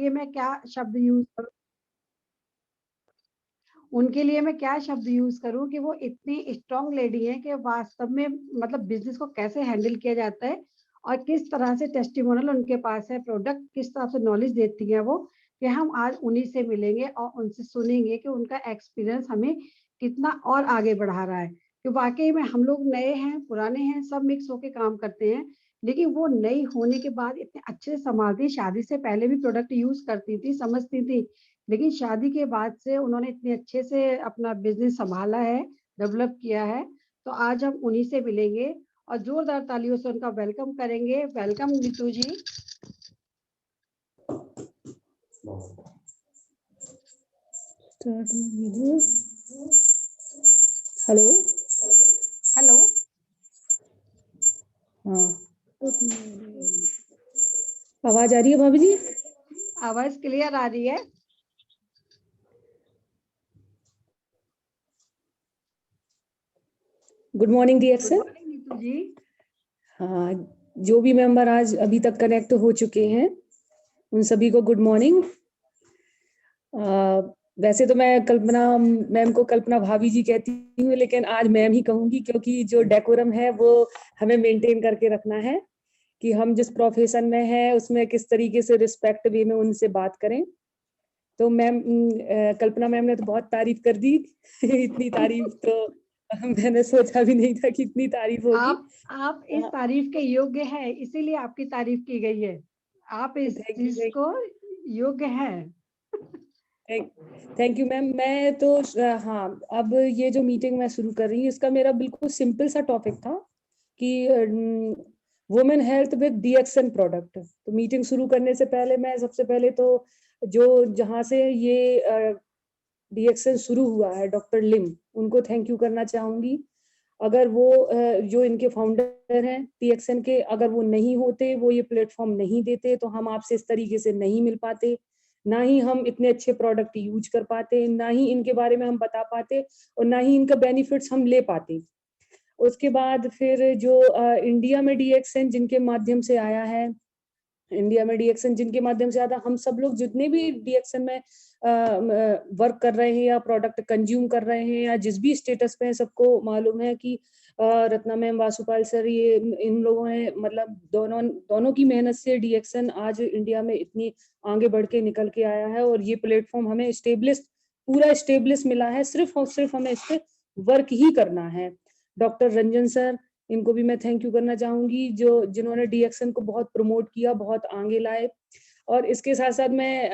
लिए मैं क्या शब्द यूज करूँ, उनके लिए मैं क्या शब्द यूज करूं कि वो इतनी स्ट्रांग लेडी है कि वास्तव में मतलब बिजनेस को कैसे हैंडल किया जाता है और किस तरह से टेस्टिमोनियल उनके पास है, प्रोडक्ट किस तरह से नॉलेज देती है वो, कि हम आज उन्हीं से मिलेंगे और उनसे सुनेंगे कि उनका एक्सपीरियंस हमें कितना और आगे बढ़ा रहा है। कि वाकई में हम लोग नए हैं पुराने हैं सब मिक्स होके काम करते हैं, लेकिन वो नई होने के बाद इतने अच्छे से संभालती, शादी से पहले भी प्रोडक्ट यूज करती थी, समझती थी, लेकिन शादी के बाद से उन्होंने इतने अच्छे से अपना बिजनेस संभाला है, डेवलप किया है। तो आज हम उन्हीं से मिलेंगे और जोरदार तालियों से उनका वेलकम करेंगे। Welcome Neetu ji. Hello hello. हाँ, आवाज आ रही है भाभी जी? आवाज क्लियर आ रही है? Good morning dear good sir. Morning Neetu ji. हाँ, जो भी मेंबर आज अभी तक कनेक्ट हो चुके हैं उन सभी को गुड मॉर्निंग। वैसे तो मैं कल्पना मैम को कल्पना भाभी जी कहती हूँ, लेकिन आज मैम ही कहूंगी क्योंकि जो डेकोरम है वो हमें मेंटेन करके रखना है कि हम जिस प्रोफेशन में हैं उसमें किस तरीके से रिस्पेक्ट वे में उनसे बात करें। तो मैम कल्पना मैम ने तो बहुत तारीफ कर दी इतनी तारीफ तो मैंने सोचा भी नहीं था कि इतनी तारीफ होगी। आप इस तारीफ के योग्य हैं, इसीलिए आपकी तारीफ की गई है। आप इस चीज को योग्य हैं। Thank you ma'am. मैं तो हाँ, अब ये जो मीटिंग मैं शुरू कर रही हूँ इसका मेरा बिल्कुल सिंपल सा टॉपिक था कि women health with DXN product. तो मीटिंग शुरू करने से पहले मैं सबसे पहले तो जो जहाँ से ये डीएक्सएन शुरू हुआ है डॉक्टर लिम, उनको थैंक यू करना चाहूंगी। अगर वो जो इनके फाउंडर हैं डीएक्सएन के, अगर वो नहीं होते, वो ये प्लेटफॉर्म नहीं देते तो हम आपसे इस तरीके से नहीं मिल पाते, ना ही हम इतने अच्छे प्रोडक्ट यूज कर पाते, ना ही इनके बारे में हम बता पाते और ना ही इनका बेनिफिट्स हम ले पाते। उसके बाद फिर जो इंडिया में डीएक्सएन जिनके माध्यम से आया है, इंडिया में डीएक्सएन जिनके माध्यम से आता, हम सब लोग जितने भी डीएक्सएन में वर्क कर रहे हैं या प्रोडक्ट कंज्यूम कर रहे हैं या जिस भी स्टेटस पे है, सबको मालूम है कि रत्ना मैम, वासुपाल सर, ये इन लोगों ने मतलब दोनों की मेहनत से डीएक्सएन आज इंडिया में इतनी आगे बढ़ के निकल के आया है और ये प्लेटफॉर्म हमें पूरा स्टेब्लिश मिला है। सिर्फ और सिर्फ हमें इस पे वर्क ही करना है। डॉक्टर रंजन सर, इनको भी मैं थैंक यू करना चाहूंगी जो जिन्होंने डीएक्सएन को बहुत प्रमोट किया, बहुत आगे लाए। और इसके साथ साथ मैं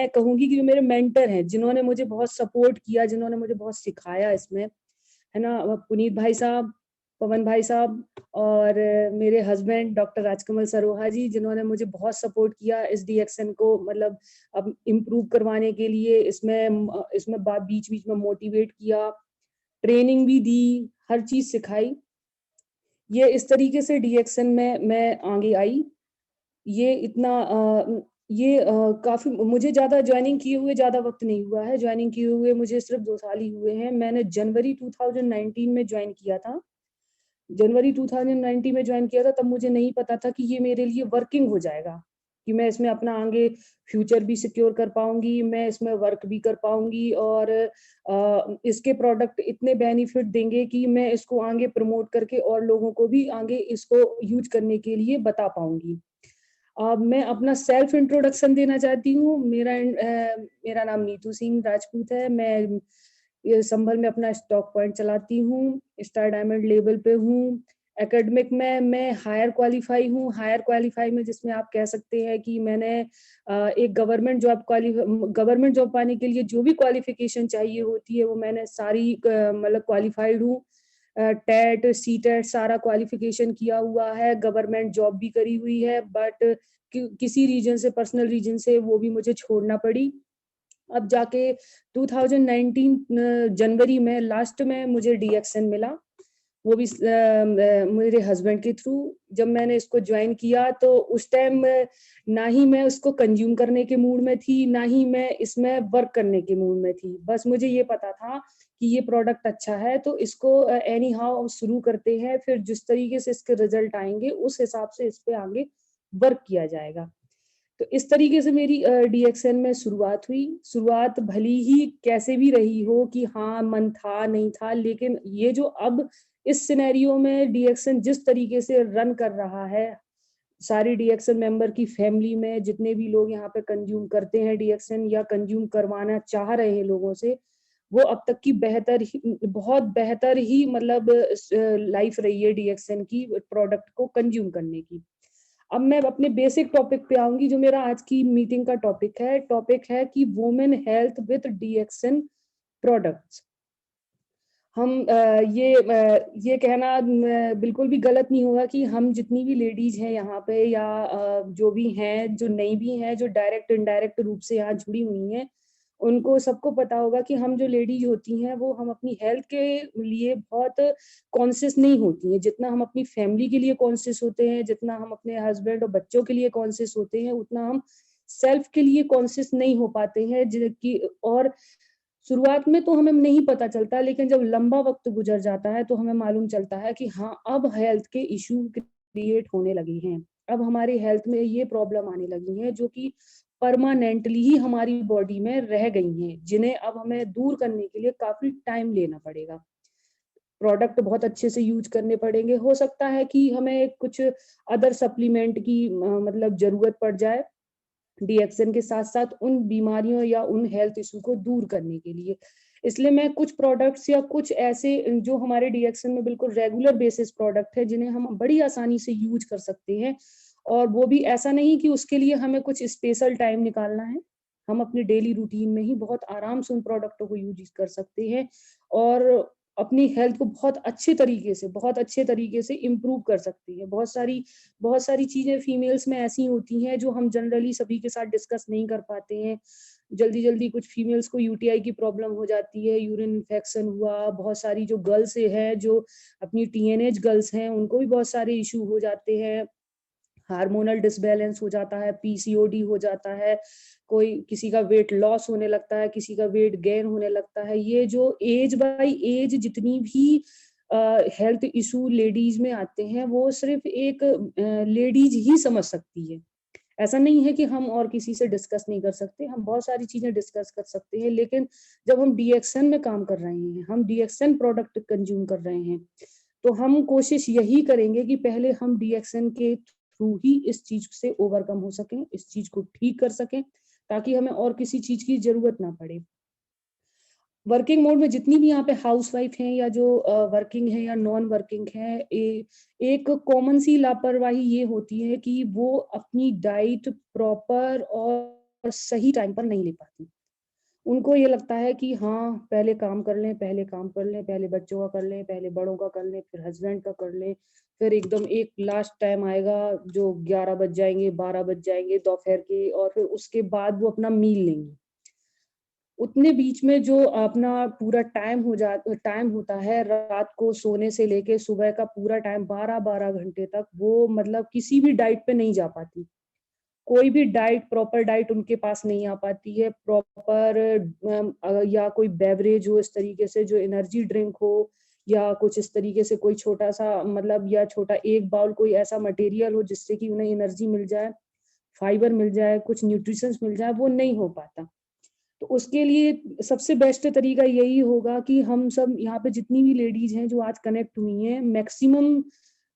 कहूंगी कि जो मेरे मेंटर हैं, जिन्होंने मुझे बहुत सपोर्ट किया, जिन्होंने मुझे बहुत सिखाया इसमें, है ना, पुनीत भाई साहब, पवन भाई साहब और मेरे हस्बैंड डॉक्टर राजकमल सरोहा जी, जिन्होंने मुझे बहुत सपोर्ट किया इस डीएक्सएन को मतलब अब इम्प्रूव करवाने के लिए। इसमें बीच बीच में मोटिवेट किया, ट्रेनिंग भी दी, हर चीज सिखाई। ये इस तरीके से डीएक्सएन में मैं आगे आई। ये इतना काफी मुझे ज्यादा ज्वाइनिंग किए हुए ज्यादा वक्त नहीं हुआ है। ज्वाइनिंग किए हुए मुझे सिर्फ 2 साल ही हुए हैं। मैंने जनवरी 2019 में ज्वाइन किया था। जनवरी 2019 में ज्वाइन किया था, तब मुझे नहीं पता था कि ये मेरे लिए वर्किंग हो जाएगा, कि मैं इसमें अपना आगे फ्यूचर भी सिक्योर कर पाऊंगी, मैं इसमें वर्क भी कर पाऊंगी और इसके प्रोडक्ट इतने बेनिफिट देंगे कि मैं इसको आगे प्रमोट करके और लोगों को भी आगे इसको यूज करने के लिए बता पाऊंगी। अब मैं अपना सेल्फ इंट्रोडक्शन देना चाहती हूँ। मेरा नाम नीतू सिंह राजपूत है। मैं संभल में अपना स्टॉक पॉइंट चलाती हूँ, स्टार डायमंड लेवल पे हूँ। एकेडमिक में मैं हायर क्वालिफाई हूँ। हायर क्वालिफाई में जिसमें आप कह सकते हैं कि मैंने एक गवर्नमेंट जॉब पाने के लिए जो भी क्वालिफिकेशन चाहिए होती है वो मैंने सारी मतलब क्वालिफाइड हूँ। टेट, सीटेट सारा क्वालिफिकेशन किया हुआ है, गवर्नमेंट जॉब भी करी हुई है, बट किसी रीजन से, पर्सनल रीजन से वो भी मुझे छोड़ना पड़ी। अब जाके 2019 जनवरी में लास्ट में मुझे डीएक्सएन मिला, वो भी मेरे हस्बैंड के थ्रू। जब मैंने इसको ज्वाइन किया तो उस टाइम ना ही मैं उसको कंज्यूम करने के मूड में थी, ना ही मैं इसमें वर्क करने के मूड में थी। बस मुझे ये पता था कि ये प्रोडक्ट अच्छा है तो इसको एनी हाउ शुरू करते हैं, फिर जिस तरीके से इसके रिजल्ट आएंगे उस हिसाब से इस पे आगे वर्क किया जाएगा। तो इस तरीके से मेरी DXN में शुरुआत हुई। शुरुआत भली ही कैसे भी रही हो कि हाँ, मन था, नहीं था, लेकिन ये जो अब इस सिनेरियो में DXN जिस तरीके से रन कर रहा है, सारी DXN मेंबर की फैमिली में जितने भी लोग यहाँ पे कंज्यूम करते हैं DXN या कंज्यूम करवाना चाह रहे हैं लोगों से, वो अब तक की बहुत बेहतर ही मतलब लाइफ रही है DXN की प्रोडक्ट को कंज्यूम करने की। अब मैं अपने बेसिक टॉपिक पे आऊंगी, जो मेरा आज की मीटिंग का टॉपिक है कि women health with DXN products. हम ये कहना बिल्कुल भी गलत नहीं होगा कि हम जितनी भी लेडीज हैं यहाँ पे या जो भी हैं, जो नहीं भी हैं, जो डायरेक्ट इनडायरेक्ट रूप से यहाँ जुड़ी हुई हैं, उनको सबको पता होगा कि हम जो लेडीज होती हैं वो हम अपनी हेल्थ के लिए बहुत कॉन्शियस नहीं होती हैं। जितना हम अपनी फैमिली के लिए कॉन्शियस होते हैं, जितना हम अपने हस्बैंड और बच्चों के लिए कॉन्शियस होते हैं, उतना हम सेल्फ के लिए कॉन्शियस नहीं हो पाते हैं। और शुरुआत में तो हमें नहीं पता चलता, लेकिन जब लंबा वक्त गुजर जाता है तो हमें मालूम चलता है कि हाँ, अब हेल्थ के इश्यू क्रिएट होने लगे हैं। अब हमारी हेल्थ में ये प्रॉब्लम आने लगी है जो कि परमानेंटली ही हमारी बॉडी में रह गई हैं, जिन्हें अब हमें दूर करने के लिए काफी टाइम लेना पड़ेगा। प्रोडक्ट बहुत अच्छे से यूज करने पड़ेंगे। हो सकता है कि हमें कुछ अदर सप्लीमेंट की मतलब जरूरत पड़ जाए DXN के साथ साथ उन बीमारियों या उन हेल्थ इशू को दूर करने के लिए। इसलिए मैं कुछ प्रोडक्ट्स या कुछ ऐसे जो हमारे DXN में बिल्कुल रेगुलर बेसिस प्रोडक्ट है, जिन्हें हम बड़ी आसानी से यूज कर सकते हैं, और वो भी ऐसा नहीं कि उसके लिए हमें कुछ स्पेशल टाइम निकालना है। हम अपने डेली रूटीन में ही बहुत आराम से उन प्रोडक्टों को यूज कर सकते हैं और अपनी हेल्थ को बहुत अच्छे तरीके से इम्प्रूव कर सकती है। बहुत सारी चीजें फीमेल्स में ऐसी होती हैं जो हम जनरली सभी के साथ डिस्कस नहीं कर पाते हैं। जल्दी जल्दी कुछ फीमेल्स को UTI की प्रॉब्लम हो जाती है, यूरिन इन्फेक्शन हुआ, बहुत सारी जो गर्ल्स है, जो अपनी टीनेज गर्ल्स हैं, उनको भी बहुत सारे इशू हो जाते हैं। हार्मोनल डिसबैलेंस हो जाता है, PCOD हो जाता है, कोई किसी का वेट लॉस होने लगता है, किसी का वेट गेन होने लगता है। ये जो एज बाय एज जितनी भी हेल्थ इशू लेडीज में आते हैं, वो सिर्फ एक लेडीज ही समझ सकती है। ऐसा नहीं है कि हम और किसी से डिस्कस नहीं कर सकते, हम बहुत सारी चीजें डिस्कस कर सकते हैं, लेकिन जब हम DXN में काम कर रहे हैं, हम DXN प्रोडक्ट कंज्यूम कर रहे हैं, तो हम कोशिश यही करेंगे कि पहले हम DXN के थ्रू ही इस चीज से ओवरकम हो सकें, इस चीज को ठीक कर सकें, ताकि हमें और किसी चीज की जरूरत ना पड़े। वर्किंग मोड में जितनी भी यहाँ पे हाउसवाइफ हैं या जो वर्किंग है या नॉन वर्किंग है, एक कॉमन सी लापरवाही ये होती है कि वो अपनी डाइट प्रॉपर और सही टाइम पर नहीं ले पाती। उनको ये लगता है कि हाँ, पहले काम कर लें, पहले बच्चों का कर लें, पहले बड़ों का कर लें, फिर हस्बैंड का कर लें, फिर एकदम एक लास्ट टाइम आएगा जो 11 बज जाएंगे, 12 बज जाएंगे दोपहर के, और फिर उसके बाद वो अपना मील लेंगे। उतने बीच में जो अपना पूरा टाइम होता है, रात को सोने से लेके सुबह का पूरा टाइम 12-12 घंटे तक, वो मतलब किसी भी डाइट पे नहीं जा पाती। कोई भी प्रॉपर डाइट उनके पास नहीं आ पाती है। प्रॉपर या कोई बेवरेज हो इस तरीके से, जो एनर्जी ड्रिंक हो, या कुछ इस तरीके से कोई छोटा सा मतलब या छोटा एक बाउल कोई ऐसा मटेरियल हो जिससे कि उन्हें एनर्जी मिल जाए, फाइबर मिल जाए, कुछ न्यूट्रिशंस मिल जाए, वो नहीं हो पाता। तो उसके लिए सबसे बेस्ट तरीका यही होगा कि हम सब यहाँ पे जितनी भी लेडीज हैं जो आज कनेक्ट हुई हैं, मैक्सिमम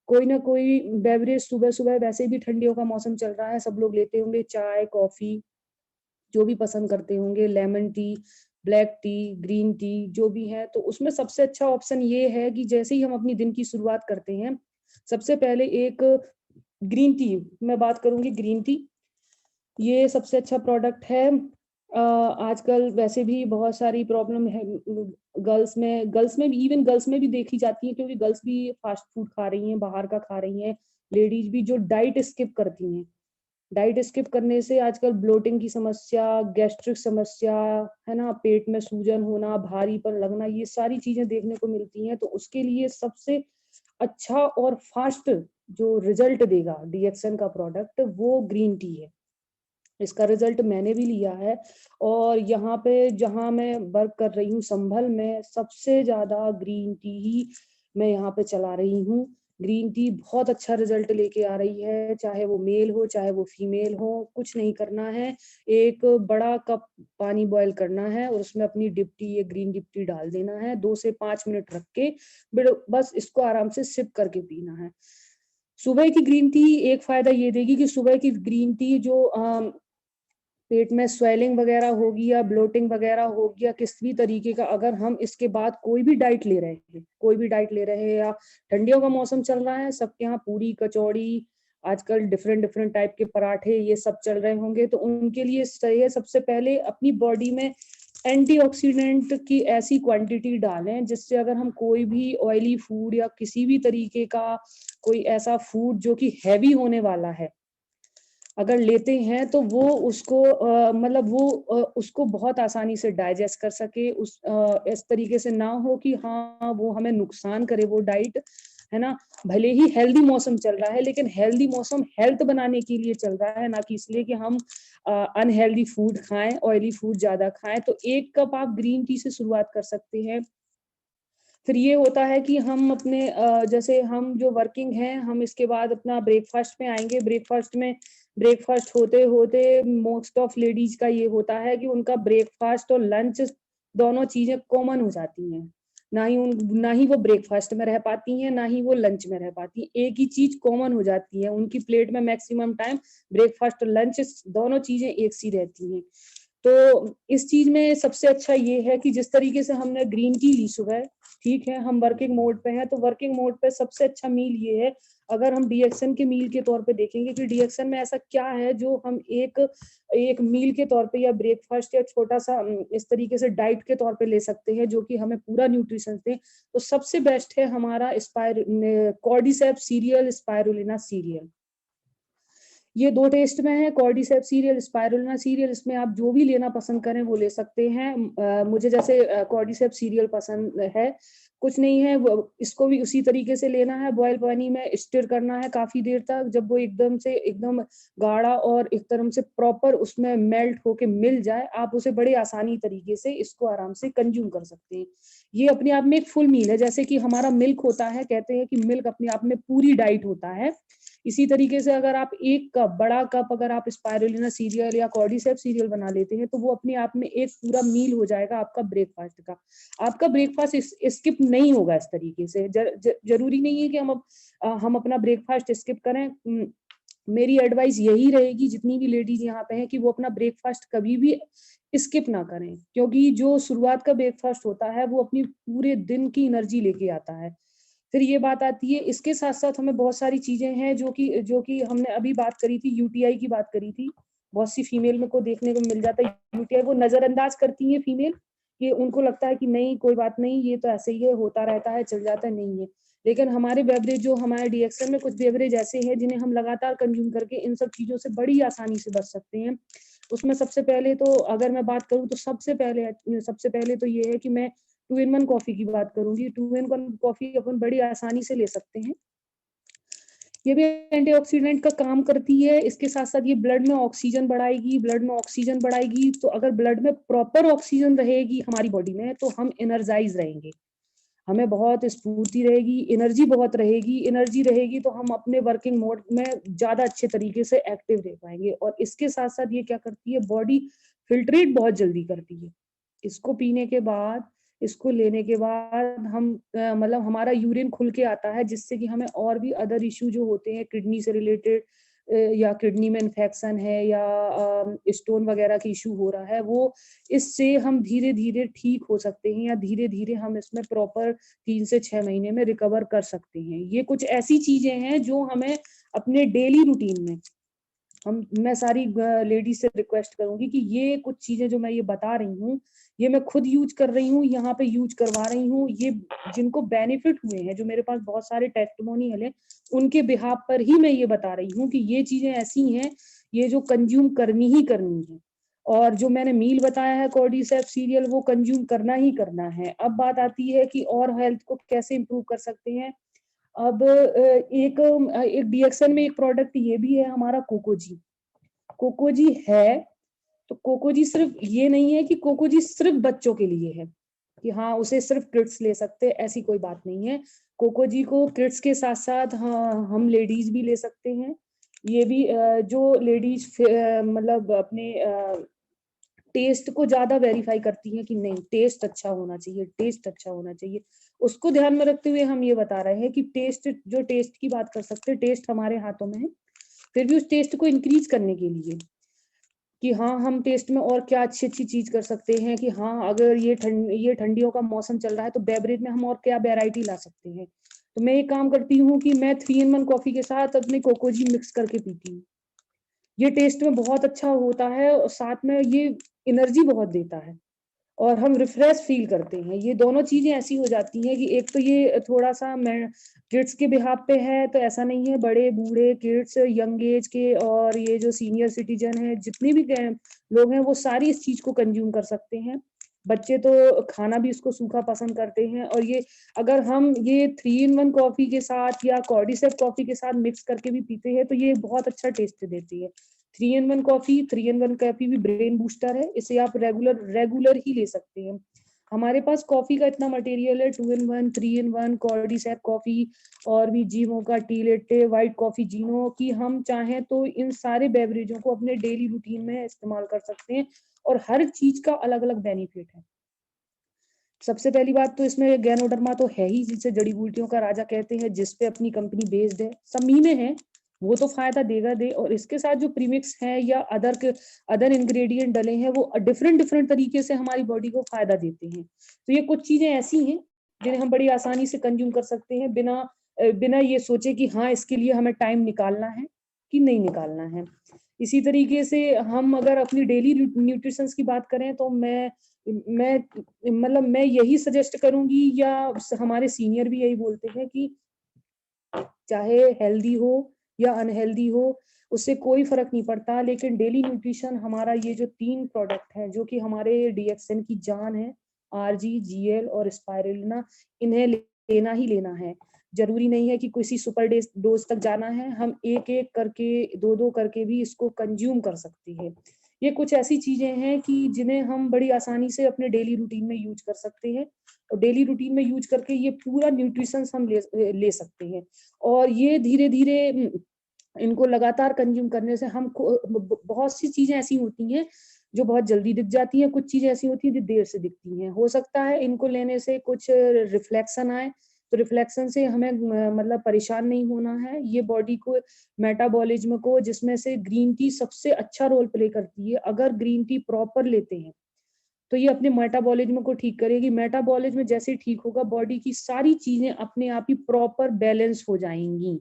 कोई ना कोई बेवरेज सुबह सुबह, वैसे भी ठंडियों का मौसम चल रहा है, सब लोग लेते होंगे चाय, कॉफी, जो भी पसंद करते होंगे, lemon tea, black T, green tea, जो भी है। तो उसमें सबसे अच्छा ऑप्शन ये है कि जैसे ही हम अपनी दिन की शुरुआत करते हैं, सबसे पहले एक ग्रीन टी, मैं बात करूंगी ग्रीन टी, ये सबसे अच्छा प्रोडक्ट है। आजकल वैसे भी बहुत सारी प्रॉब्लम है गर्ल्स में भी, इवन गर्ल्स में भी देखी जाती है, क्योंकि गर्ल्स भी फास्ट फूड खा रही हैं, बाहर का खा रही हैं, लेडीज भी जो डाइट स्किप करती हैं। डाइट स्किप करने से आजकल ब्लोटिंग की समस्या, गैस्ट्रिक समस्या, है ना, पेट में सूजन होना, भारीपन लगना, ये सारी चीजें देखने को मिलती हैं। तो उसके लिए सबसे अच्छा और फास्ट जो रिजल्ट देगा DXN का प्रोडक्ट, वो ग्रीन टी है। इसका रिजल्ट मैंने भी लिया है, और यहाँ पे जहाँ मैं वर्क कर रही हूँ संभल में, सबसे ज्यादा ग्रीन टी ही मैं यहाँ पे चला रही हूँ। ग्रीन टी बहुत अच्छा रिजल्ट लेके आ रही है, चाहे वो मेल हो चाहे वो फीमेल हो। कुछ नहीं करना है, एक बड़ा कप पानी बॉयल करना है और उसमें अपनी डिप टी, ये ग्रीन डिप टी डाल देना है, 2 से 5 मिनट रख के बस इसको आराम से सिप करके पीना है। सुबह की ग्रीन टी एक फायदा ये देगी कि सुबह की ग्रीन टी जो पेट में स्वेलिंग वगैरह होगी या ब्लोटिंग वगैरह होगी या किसी भी तरीके का, अगर हम इसके बाद कोई भी डाइट ले रहे हैं या ठंडियों का मौसम चल रहा है, सबके यहाँ पूरी कचौड़ी, आजकल डिफरेंट डिफरेंट टाइप के पराठे ये सब चल रहे होंगे, तो उनके लिए सही है सबसे पहले अपनी बॉडी में एंटीऑक्सीडेंट की ऐसी क्वांटिटी डालें जिससे अगर हम कोई भी ऑयली फूड या किसी भी तरीके का कोई ऐसा फूड जो कि हैवी होने वाला है अगर लेते हैं तो वो उसको मतलब वो उसको बहुत आसानी से डाइजेस्ट कर सके, इस तरीके से ना हो कि हाँ वो हमें नुकसान करे वो डाइट, है ना। भले ही हेल्दी मौसम चल रहा है लेकिन हेल्दी मौसम हेल्थ बनाने के लिए चल रहा है, ना कि इसलिए कि हम अनहेल्दी फूड खाएं, ऑयली फूड ज्यादा खाएं। तो 1 कप आप ग्रीन टी से शुरुआत कर सकते हैं। फिर ये होता है कि हम अपने जैसे हम जो वर्किंग हैं, हम इसके बाद अपना ब्रेकफास्ट में आएंगे। ब्रेकफास्ट होते होते मोस्ट ऑफ लेडीज का ये होता है कि उनका ब्रेकफास्ट और लंच दोनों चीजें कॉमन हो जाती हैं। ना ही वो ब्रेकफास्ट में रह पाती हैं, ना ही वो लंच में रह पाती हैं। एक ही चीज कॉमन हो जाती है उनकी प्लेट में मैक्सिमम टाइम, ब्रेकफास्ट और लंच दोनों चीजें एक सी रहती हैं। तो इस चीज में सबसे अच्छा ये है कि जिस तरीके से हमने ग्रीन टी ली सुबह, ठीक है, हम वर्किंग मोड पे हैं, तो वर्किंग मोड पे सबसे अच्छा मील ये है, अगर हम डीएक्सन के मील के तौर पे देखेंगे कि डीएक्सन में ऐसा क्या है जो हम एक मील के तौर पे या ब्रेकफास्ट या छोटा सा इस तरीके से डाइट के तौर पे ले सकते हैं जो कि हमें पूरा न्यूट्रिशन दे। तो सबसे बेस्ट है हमारा कॉर्डिसेप्स सीरियल, स्पाइरुलिना सीरियल। ये 2 टेस्ट में है, कॉर्डिसेप्स सीरियल, स्पाइरुलिना सीरियल। इसमें आप जो भी लेना पसंद करें वो ले सकते हैं। मुझे जैसे कॉर्डिसेप्स सीरियल पसंद है। कुछ नहीं है, इसको भी उसी तरीके से लेना है, बॉयल पानी में स्टिर करना है काफी देर तक, जब वो एकदम गाढ़ा और एक तरह से प्रॉपर उसमें मेल्ट होके मिल जाए, आप उसे बड़े आसानी तरीके से इसको आराम से कंज्यूम कर सकते हैं। ये अपने आप में एक फुल मील है, जैसे कि हमारा मिल्क होता है, कहते हैं कि मिल्क अपने आप में पूरी डाइट होता है। इसी तरीके से अगर आप 1 कप, बड़ा कप अगर आप स्पाइरुलिना सीरियल या कॉर्डिसेप्स सीरियल बना लेते हैं तो वो अपने आप में एक पूरा मील हो जाएगा आपका ब्रेकफास्ट का। आपका ब्रेकफास्ट स्किप नहीं होगा इस तरीके से। जरूरी नहीं है कि हम अपना ब्रेकफास्ट स्किप करें। मेरी एडवाइस यही रहेगी जितनी भी लेडीज यहाँ पे हैं कि वो अपना ब्रेकफास्ट कभी भी स्किप ना करें, क्योंकि जो शुरुआत का ब्रेकफास्ट होता है वो अपनी पूरे दिन की एनर्जी लेके आता है। फिर ये बात आती है, इसके साथ साथ हमें बहुत सारी चीजें हैं जो कि हमने अभी बात करी थी, यूटीआई की बात करी थी। बहुत सी फीमेल में को देखने को मिल जाता है यूटीआई, वो नजरअंदाज करती है फीमेल, कि उनको लगता है कि नहीं कोई बात नहीं, ये तो ऐसे ही है, होता रहता है, चल जाता है, नहीं है। लेकिन हमारे बेवरेज, जो हमारे डीएक्सन में कुछ बेवरेज ऐसे हैं जिन्हें हम लगातार कंज्यूम करके इन सब चीजों से बड़ी आसानी से बच सकते हैं। उसमें सबसे पहले तो अगर मैं बात करूं तो सबसे पहले तो ये है कि मैं 2 in 1 कॉफी की बात करूंगी। 2 in 1 कॉफी अपन बड़ी आसानी से ले सकते हैं। ये भी एंटीऑक्सीडेंट का काम करती है, इसके साथ साथ ये ब्लड में ऑक्सीजन बढ़ाएगी। तो अगर ब्लड में प्रॉपर ऑक्सीजन रहेगी हमारी बॉडी में तो हम एनर्जाइज रहेंगे, हमें बहुत स्फूर्ति रहेगी, एनर्जी रहेगी तो हम अपने वर्किंग मोड में ज्यादा अच्छे तरीके से एक्टिव रह पाएंगे। और इसके साथ साथ ये क्या करती है, बॉडी फिल्ट्रेट बहुत जल्दी करती है। इसको पीने के बाद, इसको लेने के बाद हम मतलब हमारा यूरिन खुल के आता है, जिससे कि हमें और भी अदर इश्यू जो होते हैं किडनी से रिलेटेड, या किडनी में इन्फेक्शन है या स्टोन वगैरह की इश्यू हो रहा है, वो इससे हम धीरे धीरे ठीक हो सकते हैं, या धीरे धीरे हम इसमें प्रॉपर 3 से 6 महीने में रिकवर कर सकते हैं। ये कुछ ऐसी चीजें हैं जो हमें अपने डेली रूटीन में, मैं सारी लेडीज से रिक्वेस्ट करूंगी कि ये कुछ चीजें जो मैं ये बता रही हूँ, ये मैं खुद यूज कर रही हूँ, यहाँ पे यूज करवा रही हूँ। ये जिनको बेनिफिट हुए हैं, जो मेरे पास बहुत सारे टेस्टिमोनियल है, उनके बिहाफ पर ही मैं ये बता रही हूँ कि ये चीजें ऐसी हैं, ये जो कंज्यूम करनी ही करनी है। और जो मैंने मील बताया है कॉर्डिसेप्स सीरियल, वो कंज्यूम करना ही करना है। अब बात आती है कि और हेल्थ को कैसे इंप्रूव कर सकते हैं। अब एक डीएक्सन में एक प्रोडक्ट ये भी है हमारा कोकोजी है। तो कोकोजी सिर्फ ये नहीं है कि कोकोजी सिर्फ बच्चों के लिए है, कि हाँ उसे सिर्फ किड्स ले सकते हैं, ऐसी कोई बात नहीं है। कोको जी को किड्स के साथ साथ हम लेडीज भी ले सकते हैं। ये भी जो लेडीज मतलब अपने टेस्ट को ज्यादा वेरीफाई करती हैं कि नहीं टेस्ट अच्छा होना चाहिए, टेस्ट अच्छा होना चाहिए, उसको ध्यान में रखते हुए हम ये बता रहे हैं कि टेस्ट की बात कर सकते हैं, टेस्ट हमारे हाथों में है। फिर भी उस टेस्ट को इंक्रीज करने के लिए कि हाँ हम टेस्ट में और क्या अच्छी अच्छी चीज कर सकते हैं, कि हाँ अगर ये ठंडियों का मौसम चल रहा है तो बेवरेज में हम और क्या वैरायटी ला सकते हैं। तो मैं एक काम करती हूँ कि मैं 3-in-1 कॉफी के साथ अपने कोकोजी मिक्स करके पीती हूँ। ये टेस्ट में बहुत अच्छा होता है और साथ में ये एनर्जी बहुत देता है और हम रिफ्रेश फील करते हैं। ये दोनों चीजें ऐसी हो जाती हैं कि एक तो ये थोड़ा सा मैं किड्स के बिहाफ पे है, तो ऐसा नहीं है, बड़े बूढ़े किड्स यंग एज के और ये जो सीनियर सिटीजन है जितने भी लोग हैं वो सारी इस चीज को कंज्यूम कर सकते हैं। बच्चे तो खाना भी इसको सूखा पसंद करते हैं और ये अगर हम ये 3-in-1 कॉफी के साथ या कॉर्डिसेप कॉफी के साथ मिक्स करके भी पीते हैं तो ये बहुत अच्छा टेस्ट देती है। 3-in-1 कॉफी, 3-in-1 कॉफी भी ब्रेन बूस्टर है, इसे आप रेगुलर ही ले सकते हैं। हमारे पास कॉफी का इतना मटेरियल है, 2-in-1, 3-in-1, कॉर्डिसेप कॉफी और भी जीमो का टी लेटे, व्हाइट कॉफी जीनो, कि हम चाहें तो इन सारे बेवरेजों को अपने डेली रूटीन में इस्तेमाल कर सकते हैं और हर चीज का अलग अलग बेनिफिट है। सबसे पहली बात तो इसमें गैनोडर्मा तो है ही, जिसे जड़ी बूटियों का राजा कहते हैं, जिसपे अपनी कंपनी बेस्ड है, समी में है, वो तो फायदा देगा दे। और इसके साथ जो प्रीमिक्स है या अदर इंग्रेडिएंट डले हैं वो डिफरेंट तरीके से हमारी बॉडी को फायदा देते हैं। तो ये कुछ चीजें ऐसी हैं जिन्हें हम बड़ी आसानी से कंज्यूम कर सकते हैं बिना ये सोचे कि हाँ इसके लिए हमें टाइम निकालना है कि नहीं निकालना है। इसी तरीके से हम अगर अपनी डेली न्यूट्रिशन की बात करें तो मैं यही सजेस्ट करूंगी, या हमारे सीनियर भी यही बोलते हैं कि चाहे हेल्दी हो या अनहेल्दी हो उससे कोई फर्क नहीं पड़ता, लेकिन डेली न्यूट्रिशन हमारा ये जो 3 प्रोडक्ट हैं जो कि हमारे डीएक्सएन की जान है, आरजी, जीएल और स्पाइरुलिना, इन्हें लेना ही लेना है। जरूरी नहीं है कि किसी सुपर डोज तक जाना है, हम एक एक करके 2-2 करके भी इसको कंज्यूम कर सकती है। ये कुछ ऐसी चीजें हैं कि जिन्हें हम बड़ी आसानी से अपने डेली रूटीन में यूज कर सकते हैं और डेली रूटीन में यूज करके ये पूरा न्यूट्रिशन हम ले सकते हैं। और ये धीरे धीरे इनको लगातार कंज्यूम करने से हम बहुत सी चीजें ऐसी होती हैं जो बहुत जल्दी दिख जाती हैं, कुछ चीजें ऐसी होती हैं जो देर से दिखती हैं। हो सकता है इनको लेने से कुछ रिफ्लेक्शन आए, तो रिफ्लेक्शन से हमें मतलब परेशान नहीं होना है। ये बॉडी को मेटाबॉलिज्म को, जिसमें से ग्रीन टी सबसे अच्छा रोल प्ले करती है, अगर ग्रीन टी प्रॉपर लेते हैं तो ये अपने मेटाबॉलिज्म को ठीक करेगी। मेटाबॉलिज्म जैसे ठीक होगा बॉडी की सारी चीजें अपने आप ही प्रॉपर बैलेंस हो जाएंगी।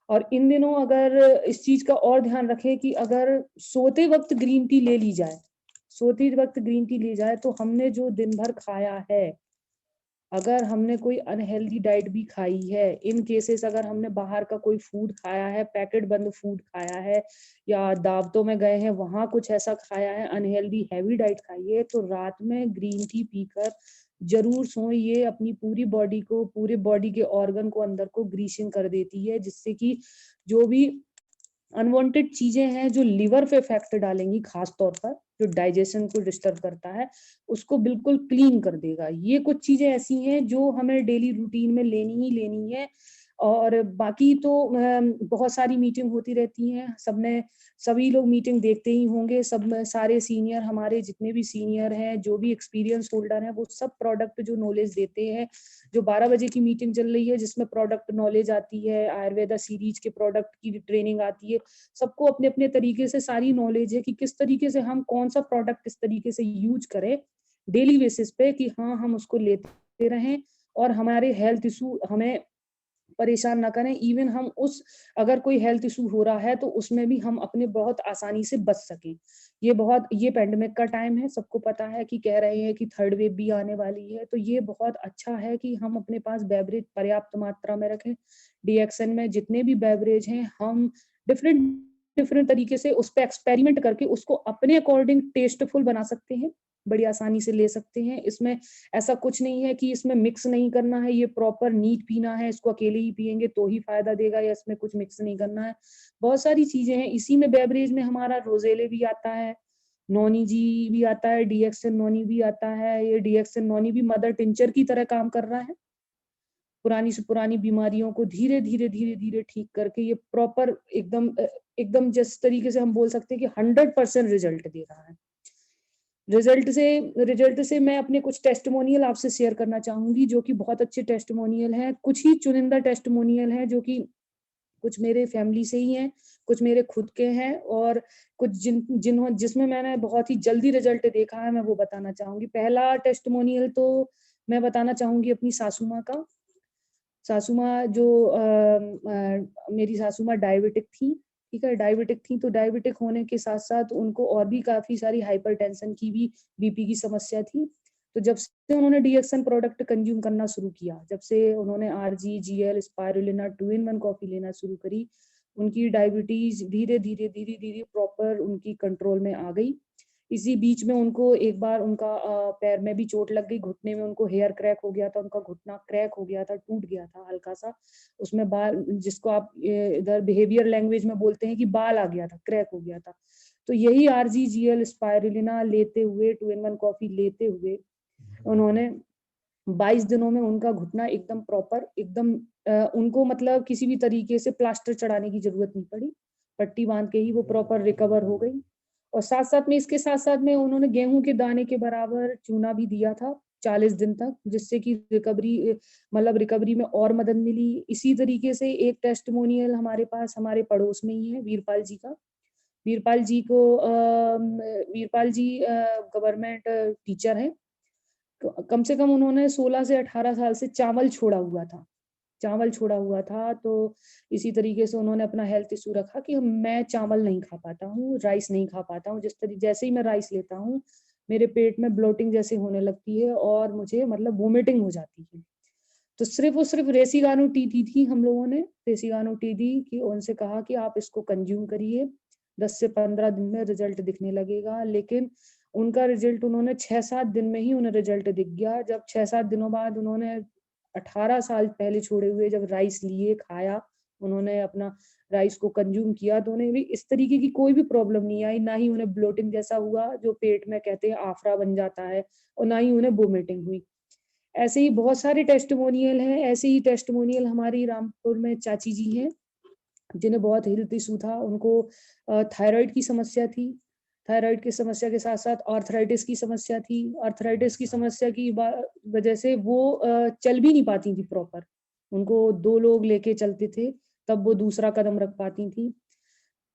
और इन दिनों अगर इस चीज का और ध्यान रखें कि अगर सोते वक्त ग्रीन टी ले ली जाए, सोते वक्त ग्रीन टी ली जाए तो हमने जो दिन भर खाया है, अगर हमने कोई अनहेल्दी डाइट भी खाई है, इन केसेस अगर हमने बाहर का कोई फूड खाया है, पैकेट बंद फूड खाया है या दावतों में गए हैं वहां कुछ ऐसा खाया है, अनहेल्दी हैवी डाइट खाई है, तो रात में ग्रीन टी पीकर जरूर सोएं। ये अपनी पूरी बॉडी को, पूरे बॉडी के ऑर्गन को अंदर को ग्रीसिंग कर देती है, जिससे कि जो भी अनवांटेड चीजें हैं जो लिवर पे इफेक्ट डालेंगी, खास तौर पर जो डाइजेशन को डिस्टर्ब करता है, उसको बिल्कुल क्लीन कर देगा। ये कुछ चीजें ऐसी हैं जो हमें डेली रूटीन में लेनी ही लेनी है। और बाकी तो बहुत सारी मीटिंग होती रहती हैं, सभी लोग मीटिंग देखते ही होंगे, सारे सीनियर, हमारे जितने भी सीनियर हैं, जो भी एक्सपीरियंस होल्डर हैं, वो सब प्रोडक्ट जो नॉलेज देते हैं। जो 12 बजे की मीटिंग चल रही है जिसमें प्रोडक्ट नॉलेज आती है, आयुर्वेदा सीरीज के प्रोडक्ट की ट्रेनिंग आती है, सबको अपने अपने तरीके से सारी नॉलेज है कि किस तरीके से हम कौन सा प्रोडक्ट किस तरीके से यूज करें डेली बेसिस पे, कि हाँ हम उसको लेते रहें और हमारे हेल्थ इशू हमें परेशान ना करें। इवन हम अगर कोई हेल्थ इशू हो रहा है तो उसमें भी हम अपने बहुत आसानी से बच सकें। ये पेंडेमिक का टाइम है, सबको पता है कि कह रहे हैं कि 3rd वेव भी आने वाली है, तो ये बहुत अच्छा है कि हम अपने पास बेवरेज पर्याप्त मात्रा में रखें। डीएक्सएन में जितने भी बेवरेज हैं हम डिफरेंट तरीके से उस पर एक्सपेरिमेंट करके उसको अपने अकॉर्डिंग टेस्टफुल बना सकते हैं, बड़ी आसानी से ले सकते हैं। इसमें ऐसा कुछ नहीं है कि इसमें मिक्स नहीं करना है, ये प्रॉपर नीट पीना है, इसको अकेले ही पिएंगे तो ही फायदा देगा, या इसमें कुछ मिक्स नहीं करना है। बहुत सारी चीजें हैं इसी में। बेवरेज में हमारा रोजेले भी आता है, नॉनी जी भी आता है, डीएक्सएन नॉनी भी आता है। ये डीएक्सएन नॉनी भी मदर टिंचर की तरह काम कर रहा है। पुरानी से पुरानी बीमारियों को धीरे धीरे धीरे धीरे ठीक करके ये प्रॉपर एकदम जिस तरीके से हम बोल सकते हैं कि 100% रिजल्ट दे रहा है। रिजल्ट से मैं अपने कुछ टेस्टिमोनियल आपसे शेयर करना चाहूंगी, जो कि बहुत अच्छे टेस्टिमोनियल हैं। कुछ ही चुनिंदा टेस्टिमोनियल हैं जो कि कुछ मेरे फैमिली से ही हैं, कुछ मेरे खुद के हैं, और कुछ जिसमें मैंने बहुत ही जल्दी रिजल्ट देखा है, मैं वो बताना चाहूंगी। पहला टेस्टिमोनियल तो मैं बताना चाहूंगी अपनी सासू माँ का। सासू माँ जो मेरी सासू माँ डायबिटिक थी, ठीक है, डायबिटिक थी, तो डायबिटिक होने के साथ साथ उनको और भी काफी सारी हाइपरटेंशन की भी, बीपी की समस्या थी। तो जब से उन्होंने डीएक्सन प्रोडक्ट कंज्यूम करना शुरू किया, जब से उन्होंने RGGL स्पाइरुलिना 2-in-1 कॉफी लेना शुरू करी, उनकी डायबिटीज धीरे धीरे धीरे धीरे प्रॉपर उनकी कंट्रोल में आ गई। इसी बीच में उनको एक बार उनका पैर में भी चोट लग गई, घुटने में उनको हेयर क्रैक हो गया था, उनका घुटना क्रैक हो गया था, टूट गया था हल्का सा, उसमें बाल, जिसको आप इधर बिहेवियर लैंग्वेज में बोलते हैं कि बाल आ गया था, क्रैक हो गया था। तो यही RGGL स्पाइरुलिना लेते हुए, 2-in-1 कॉफी लेते हुए, उन्होंने 22 दिनों में उनका घुटना एकदम प्रॉपर, एकदम उनको मतलब किसी भी तरीके से प्लास्टर चढ़ाने की जरूरत नहीं पड़ी, पट्टी बांध के ही वो प्रॉपर रिकवर हो गई। और साथ साथ में, इसके साथ साथ में उन्होंने गेहूं के दाने के बराबर चूना भी दिया था 40 दिन तक, जिससे कि रिकवरी में और मदद मिली। इसी तरीके से एक टेस्टिमोनियल हमारे पास, हमारे पड़ोस में ही है, वीरपाल जी का। वीरपाल जी गवर्नमेंट टीचर हैं। कम से कम उन्होंने 16 से 18 साल से चावल छोड़ा हुआ था। तो इसी तरीके से उन्होंने अपना हेल्थ इशू रखा कि मैं चावल नहीं खा पाता हूँ, राइस नहीं खा पाता हूँ। जैसे ही मैं राइस लेता हूँ, मेरे पेट में ब्लोटिंग जैसे होने लगती है और मुझे मतलब वोमिटिंग हो जाती है। तो सिर्फ और सिर्फ रेसिगानो टी दी थी हम लोगों ने, रेसिगानो टी दी कि उनसे कहा कि आप इसको कंज्यूम करिए, 10 से 15 दिन में रिजल्ट दिखने लगेगा। लेकिन उनका रिजल्ट, उन्होंने 6-7 दिन में ही उन्हें रिजल्ट दिख गया। जब 6-7 दिनों बाद उन्होंने 18 साल पहले छोड़े हुए जब राइस लिए, खाया, उन्होंने अपना राइस को कंज्यूम किया, तो उन्हें भी इस तरीके की कोई भी प्रॉब्लम नहीं आई, ना ही उन्हें ब्लोटिंग जैसा हुआ जो पेट में कहते हैं आफरा बन जाता है, और ना ही उन्हें वोमिटिंग हुई। ऐसे ही बहुत सारे टेस्टिमोनियल हैं। ऐसे ही टेस्टिमोनियल हमारी रामपुर में चाची जी हैं, जिन्हें बहुत हेल्थ इशू था। उनको थायराइड की समस्या थी, थायराइड की समस्या के साथ साथ आर्थराइटिस की समस्या थी। आर्थराइटिस की समस्या की वजह से वो चल भी नहीं पाती थी प्रॉपर, उनको 2 लोग लेके चलते थे तब वो दूसरा कदम रख पाती थी।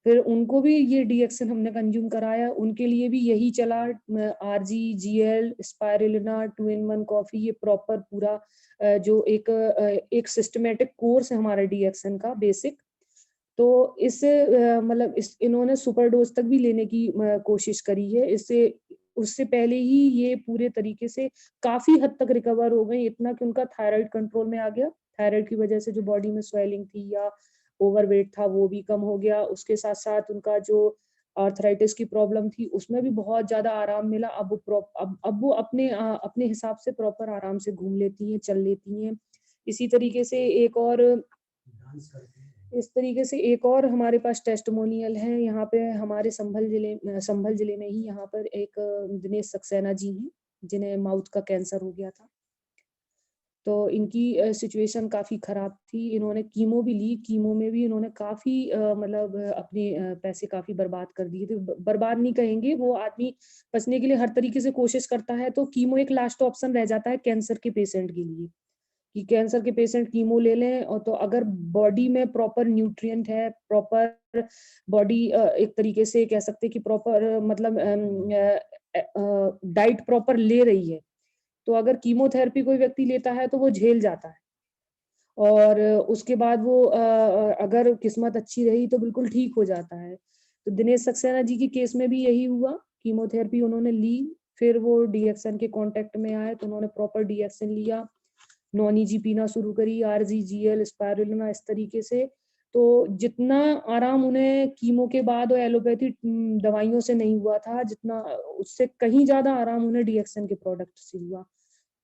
फिर उनको भी ये डीएक्सन हमने कंज्यूम कराया, उनके लिए भी यही चला। RGGL स्पाइरुलिना 2-in-1 कॉफी, ये प्रॉपर पूरा जो एक सिस्टमेटिक कोर्स है हमारा डीएक्सन का बेसिक। तो इन्होंने सुपर डोज तक भी लेने की कोशिश करी है। उससे पहले ही ये पूरे तरीके से काफी हद तक रिकवर हो गई, इतना कि उनका थायराइड कंट्रोल में आ गया। थायराइड की वजह से जो बॉडी में स्वेलिंग थी या ओवरवेट था, वो भी कम हो गया। उसके साथ साथ उनका जो आर्थराइटिस की प्रॉब्लम थी, उसमें भी बहुत ज्यादा आराम मिला। अब वो अपने हिसाब से प्रॉपर आराम से घूम लेती हैं, चल लेती हैं। इसी तरीके से एक और हमारे पास टेस्टिमोनियल है यहाँ पे, हमारे संभल जिले में ही यहाँ पर एक दिनेश सक्सेना जी हैं, जिन्हें माउथ का कैंसर हो गया था। तो इनकी सिचुएशन काफी खराब थी। इन्होंने कीमो भी ली, कीमो में भी इन्होंने काफी अपने पैसे काफी बर्बाद कर दिए थे। बर्बाद नहीं कहेंगे, वो आदमी बचने के लिए हर तरीके से कोशिश करता है, तो कीमो एक लास्ट ऑप्शन रह जाता है कैंसर के पेशेंट के लिए, कि कैंसर के पेशेंट कीमो ले लें। और तो अगर बॉडी में प्रॉपर न्यूट्रिएंट है, प्रॉपर बॉडी एक तरीके से कह सकते हैं कि प्रॉपर डाइट प्रॉपर ले रही है, तो अगर कीमोथेरेपी कोई व्यक्ति लेता है तो वो झेल जाता है। और उसके बाद वो अगर किस्मत अच्छी रही तो बिल्कुल ठीक हो जाता है। तो दिनेश सक्सेना जी के केस में भी यही हुआ, कीमोथेरेपी उन्होंने ली, फिर वो डीएक्सन के कांटेक्ट में आए तो उन्होंने प्रॉपर डीएक्सन लिया, नॉन-ईजी पीना शुरू करी, RGGL स्पाइरुलिना, इस तरीके से। तो जितना आराम उन्हें कीमो के बाद और एलोपैथी दवाइयों से नहीं हुआ था, जितना उससे कहीं ज्यादा आराम उन्हें डीएक्सन के प्रोडक्ट से हुआ।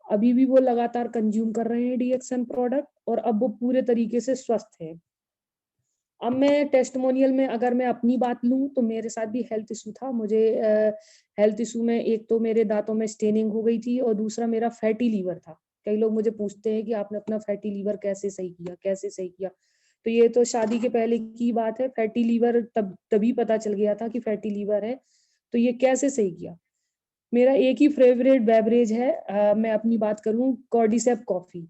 अभी भी वो लगातार कंज्यूम कर रहे हैं डीएक्सन प्रोडक्ट, और अब वो पूरे तरीके से स्वस्थ है। अब मैं टेस्टिमोनियल में अगर मैं अपनी बात लूं, तो मेरे साथ भी हेल्थ इशू था। मुझे हेल्थ इशू में एक तो मेरे दांतों में स्टेनिंग हो गई थी, और दूसरा मेरा फैटी लीवर था। कई लोग मुझे पूछते हैं कि आपने अपना फैटी लीवर कैसे सही किया, कैसे सही किया। तो ये तो शादी के पहले की बात है। फैटी लीवर तभी पता चल गया था कि फैटी लीवर है। तो ये कैसे सही किया? मेरा एक ही फेवरेट बेवरेज है, मैं अपनी बात करूं, कॉर्डिसेप कॉफी।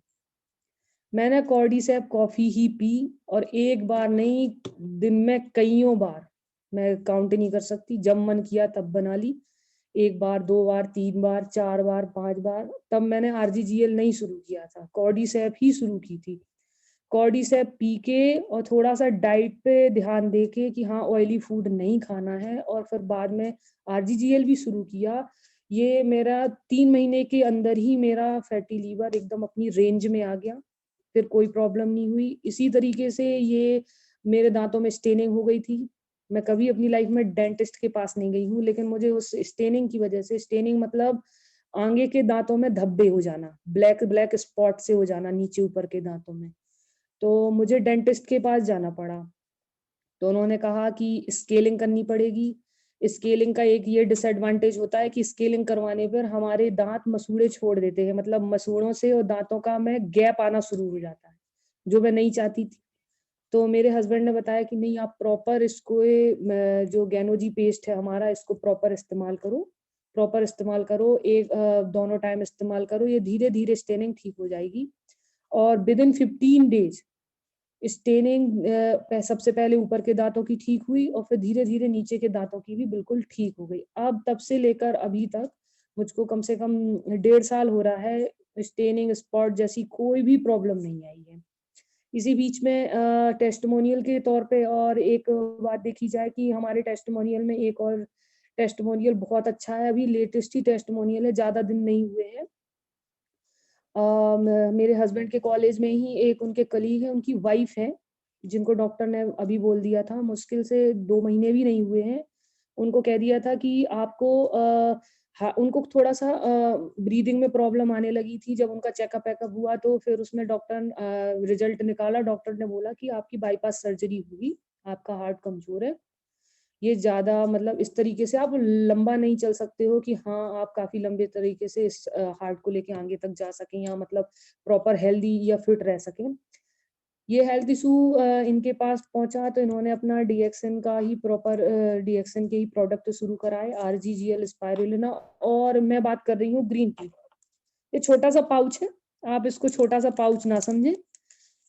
मैंने कॉर्डिसेप कॉफी ही पी, और एक बार नहीं, दिन में कईयों बार, मैं काउंट नहीं कर सकती, जब मन किया तब बना ली। 1 बार, 2 बार, 3 बार, 4 बार, 5 बार। तब मैंने आरजीजीएल नहीं शुरू किया था, कॉर्डिसेप ही शुरू की थी। कॉर्डिसेप पी के और थोड़ा सा डाइट पे ध्यान दे के कि हाँ ऑयली फूड नहीं खाना है, और फिर बाद में आरजीजीएल भी शुरू किया। ये मेरा 3 महीने के अंदर ही मेरा फैटी लीवर एकदम अपनी रेंज में आ गया, फिर कोई प्रॉब्लम नहीं हुई। इसी तरीके से ये मेरे दांतों में स्टेनिंग हो गई थी। मैं कभी अपनी लाइफ में डेंटिस्ट के पास नहीं गई हूँ, लेकिन मुझे उस स्टेनिंग की वजह से, स्टेनिंग मतलब आगे के दांतों में धब्बे हो जाना, ब्लैक ब्लैक स्पॉट से हो जाना नीचे ऊपर के दांतों में, तो मुझे डेंटिस्ट के पास जाना पड़ा। तो उन्होंने कहा कि स्केलिंग करनी पड़ेगी। स्केलिंग का एक ये डिसएडवांटेज होता है कि स्केलिंग करवाने पर हमारे दांत मसूड़े छोड़ देते हैं, मतलब मसूड़ों से और दांतों का में गैप आना शुरू हो जाता है, जो मैं नहीं चाहती थी। तो मेरे हस्बैंड ने बताया कि नहीं, आप प्रॉपर इसको जो गैनोजी पेस्ट है हमारा, इसको प्रॉपर इस्तेमाल करो, प्रॉपर इस्तेमाल करो, दोनों टाइम इस्तेमाल करो, ये धीरे धीरे स्टेनिंग ठीक हो जाएगी। और विद इन 15 डेज स्टेनिंग सबसे पहले ऊपर के दांतों की ठीक हुई, और फिर धीरे धीरे नीचे के दांतों की भी बिल्कुल ठीक हो गई। अब तब से लेकर अभी तक मुझको कम से कम 1.5 साल हो रहा है, स्टेनिंग स्पॉट जैसी कोई भी प्रॉब्लम नहीं आई है। इसी बीच में टेस्टिमोनियल के तौर पे और एक बात देखी जाए कि हमारे टेस्टिमोनियल में एक और टेस्टिमोनियल बहुत अच्छा है, अभी लेटेस्ट ही टेस्टिमोनियल है, ज्यादा दिन नहीं हुए हैं। मेरे हस्बैंड के कॉलेज में ही एक उनके कलीग है, उनकी वाइफ है, जिनको डॉक्टर ने अभी बोल दिया था, मुश्किल से 2 महीने भी नहीं हुए हैं, उनको कह दिया था कि आपको उनको थोड़ा सा ब्रीदिंग में प्रॉब्लम आने लगी थी। जब उनका चेकअप वेकअप हुआ तो फिर उसमें डॉक्टर रिजल्ट निकाला, डॉक्टर ने बोला कि आपकी बाईपास सर्जरी होगी, आपका हार्ट कमजोर है, ये ज्यादा मतलब इस तरीके से आप लंबा नहीं चल सकते हो कि हाँ आप काफी लंबे तरीके से इस हार्ट को लेके आगे तक जा सकें, या मतलब प्रॉपर हेल्दी या फिट रह सकें। ये हेल्थ इशू इनके पास पहुंचा तो इन्होंने अपना डीएक्सन का ही प्रॉपर डीएक्सन के ही प्रोडक्ट शुरू कराए, आरजीजीएल स्पाइरुलिना। और मैं बात कर रही हूँ ग्रीन टी। ये छोटा सा पाउच है, आप इसको छोटा सा पाउच ना समझें।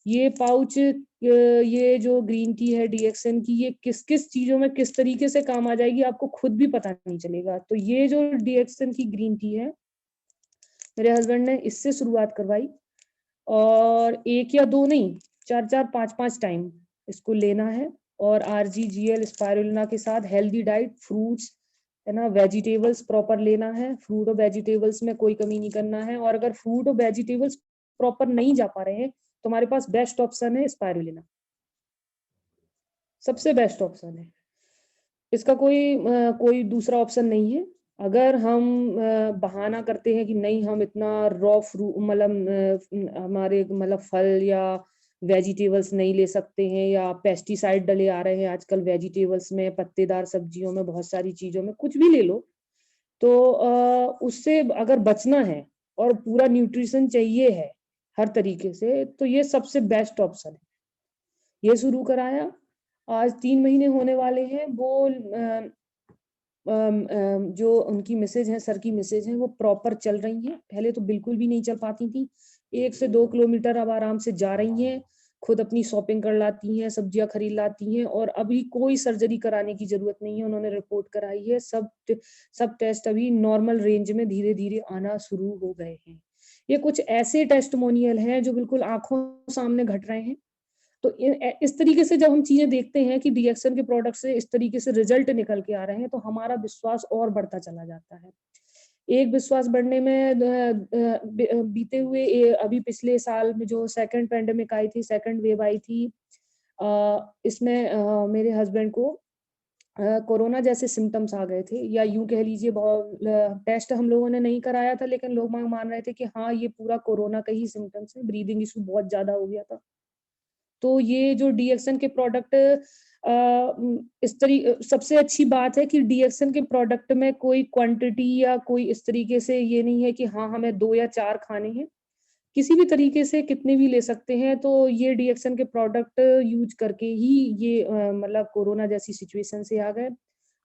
ये पाउच, ये जो ग्रीन टी है डीएक्सन की, ये किस किस चीजों में किस तरीके से काम आ जाएगी आपको खुद भी पता नहीं चलेगा। तो ये जो डीएक्सन की ग्रीन टी है, मेरे हस्बैंड ने इससे शुरुआत करवाई, और 1 या 2 नहीं, 4-4, 5-5 टाइम इसको लेना है। और आरजीजीएल स्पाइरुलिना के साथ हेल्दी डाइट, फ्रूट्स है ना, वेजिटेबल्स प्रॉपर लेना है, फ्रूट और वेजिटेबल्स में कोई कमी नहीं करना है। और अगर फ्रूट और वेजिटेबल्स प्रॉपर नहीं जा पा रहे हैं तो हमारे पास बेस्ट ऑप्शन है स्पाइरुलिना, सबसे बेस्ट ऑप्शन है। इसका कोई दूसरा ऑप्शन नहीं है। अगर हम बहाना करते हैं कि नहीं हम इतना रॉ फ्रूट मतलब हमारे मतलब फल या वेजिटेबल्स नहीं ले सकते हैं, या पेस्टिसाइड डले आ रहे हैं आजकल वेजिटेबल्स में, पत्तेदार सब्जियों में, बहुत सारी चीजों में, कुछ भी ले लो, तो उससे अगर बचना है और पूरा न्यूट्रिशन चाहिए है हर तरीके से, तो ये सबसे बेस्ट ऑप्शन है। ये शुरू कराया, आज 3 महीने होने वाले हैं। वो जो उनकी मिसेज हैं, सर की मिसेज हैं, वो प्रॉपर चल रही हैं। पहले तो बिल्कुल भी नहीं चल पाती थी, 1 से 2 किलोमीटर अब आराम से जा रही हैं, खुद अपनी शॉपिंग कर लाती हैं, सब्जियां खरीद लाती हैं, और अभी कोई सर्जरी कराने की जरूरत नहीं है। उन्होंने रिपोर्ट कराई है, सब टेस्ट अभी नॉर्मल रेंज में धीरे धीरे आना शुरू हो गए हैं। ये कुछ ऐसे टेस्टिमोनियल हैं जो बिल्कुल आंखों सामने घट रहे हैं। तो इस तरीके से जब हम चीजें देखते हैं कि डीएक्सन के प्रोडक्ट से इस तरीके से रिजल्ट निकल के आ रहे हैं, तो हमारा विश्वास और बढ़ता चला जाता है। एक विश्वास बढ़ने में बीते हुए अभी पिछले साल में जो सेकंड पेंडेमिक आई थी, सेकंड वेव आई थी, इसमें मेरे हस्बैंड को कोरोना जैसे सिम्टम्स आ गए थे, या यूं कह लीजिए, बहुत टेस्ट हम लोगों ने नहीं कराया था, लेकिन लोग मान रहे थे कि हाँ ये पूरा कोरोना का ही सिम्टम्स है, ब्रीदिंग इशू बहुत ज्यादा हो गया था। तो ये जो डीएक्सन के प्रोडक्ट, सबसे अच्छी बात है कि डीएक्सन के प्रोडक्ट में कोई क्वांटिटी या कोई इस तरीके से ये नहीं है कि हाँ हमें 2 या 4 खाने हैं। किसी भी तरीके से कितने भी ले सकते हैं। तो ये डीएक्सन के प्रोडक्ट यूज करके ही ये मतलब कोरोना जैसी सिचुएशन से आ गए।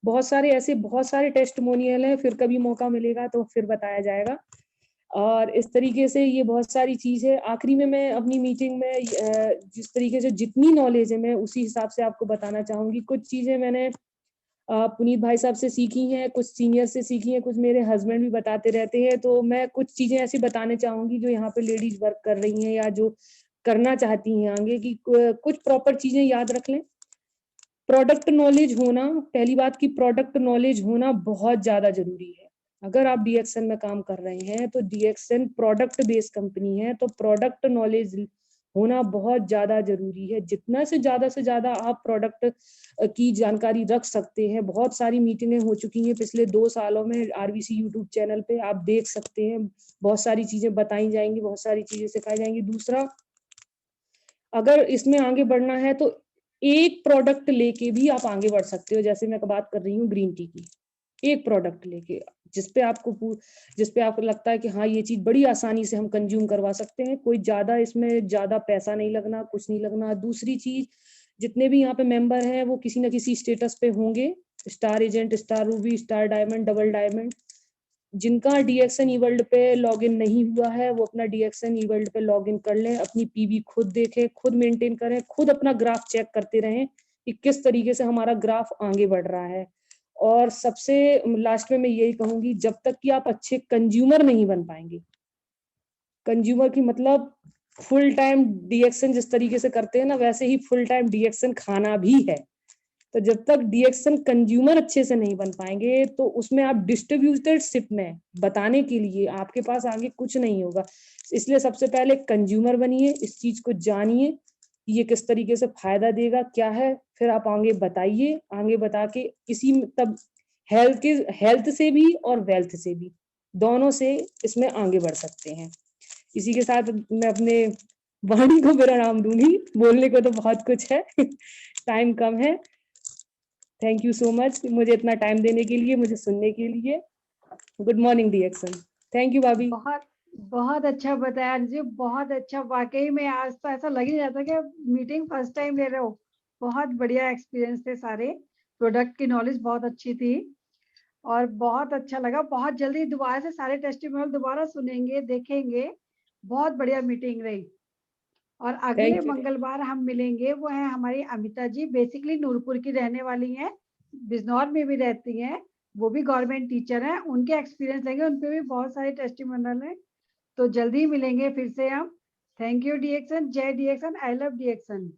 बहुत सारे टेस्टिमोनियल हैं, फिर कभी मौका मिलेगा तो फिर बताया जाएगा। और इस तरीके से ये बहुत सारी चीज़ है। आखिरी में मैं अपनी मीटिंग में जिस तरीके से जितनी नॉलेज है मैं उसी हिसाब से आपको बताना चाहूँगी। कुछ चीज़ें मैंने पुनीत भाई साहब से सीखी हैं, कुछ सीनियर से सीखी हैं, कुछ मेरे हस्बैंड भी बताते रहते हैं। तो मैं कुछ चीज़ें ऐसी बताने चाहूँगी जो यहाँ पे लेडीज़ वर्क कर रही हैं या जो करना चाहती हैं आगे, कि कुछ प्रॉपर चीज़ें याद रख लें। प्रोडक्ट नॉलेज होना, पहली बात की प्रोडक्ट नॉलेज होना बहुत ज़्यादा ज़रूरी है। अगर आप डीएक्सन में काम कर रहे हैं तो डीएक्सन प्रोडक्ट बेस्ड कंपनी है, तो प्रोडक्ट नॉलेज होना बहुत ज़्यादा ज़रूरी है। जितना से ज़्यादा आप प्रोडक्ट की जानकारी रख सकते हैं। बहुत सारी मीटिंगें हो चुकी हैं पिछले 2 सालों में आरबीसी यूट्यूब चैनल पे, आप देख सकते हैं। बहुत सारी चीज़ें बताई जाएँगी, बहुत सारी चीज़ें सिखाई जाएँगी। दूसरा, अगर इसमें आगे बढ़ना है तो एक प्रोडक्ट लेके भी आप आगे बढ़ सकते हो। जैसे मैं बात कर रही हूँ ग्रीन टी की, एक प्रोडक्ट लेके जिस पे आपको लगता है कि हाँ, ये चीज़ बड़ी आसानी से हम कंज्यूम करवा सकते हैं। कोई इसमें ज़्यादा पैसा नहीं लगना, कुछ नहीं लगना। दूसरी चीज़, जितने भी यहाँ पे मेंबर हैं वो किसी न किसी स्टेटस पे होंगे, star agent, star Ruby, star diamond, double diamond. जिनका डीएक्सन ईवर्ल्ड पे लॉगिन नहीं हुआ है वो अपना डीएक्सन ईवर्ल्ड पे लॉगिन कर लें, अपनी पीवी खुद देखें, खुद मेंटेन करें, खुद अपना ग्राफ चेक करते रहें कि किस तरीके से हमारा ग्राफ आगे बढ़ रहा है। और सबसे लास्ट में मैं यही कहूंगी, जब तक कि आप अच्छे कंज्यूमर नहीं बन पाएंगे, कंज्यूमर की मतलब फुल टाइम डीएक्सन जिस तरीके से करते हैं ना, वैसे ही फुल टाइम डीएक्सन खाना भी है। तो जब तक डीएक्सन कंज्यूमर अच्छे से नहीं बन पाएंगे तो उसमें आप डिस्ट्रीब्यूटरशिप में बताने के लिए आपके पास आगे कुछ नहीं होगा। इसलिए सबसे पहले कंज्यूमर बनिए, इस चीज को जानिए ये किस तरीके से फायदा देगा, क्या है, फिर आप आगे बताइए। आगे बता के इसी में तब हेल्थ से भी और वेल्थ से भी, दोनों से इसमें आगे बढ़ सकते हैं। इसी के साथ मैं अपने वाणी को विराम दूंगी। बोलने को तो बहुत कुछ है, टाइम कम है। थैंक यू सो मच मुझे इतना टाइम देने के लिए, मुझे सुनने के लिए। गुड मॉर्निंग डीएक्सन। थैंक यू भाभी। बहुत बहुत अच्छा बताया जी, बहुत अच्छा। वाकई में आज तो ऐसा लग ही जाता कि मीटिंग फर्स्ट टाइम ले रहे हो। बहुत बढ़िया एक्सपीरियंस थे सारे। प्रोडक्ट की नॉलेज बहुत अच्छी थी और बहुत अच्छा लगा। बहुत जल्दी दोबारा से सारे टेस्टिमोनियल दोबारा सुनेंगे, देखेंगे। बहुत बढ़िया मीटिंग रही। और अगले थैंक यू। मंगलवार हम मिलेंगे, वो है हमारी अमिता जी। बेसिकली नूरपुर की रहने वाली हैं, बिजनौर में भी रहती हैं। वो भी गवर्नमेंट टीचर हैं। उनके एक्सपीरियंस लेंगे, उन पे भी बहुत सारे टेस्टिमोनियल हैं। तो जल्दी मिलेंगे फिर से हम। थैंक यू डीएक्सन। जय डीएक्सन। I love डीएक्सन।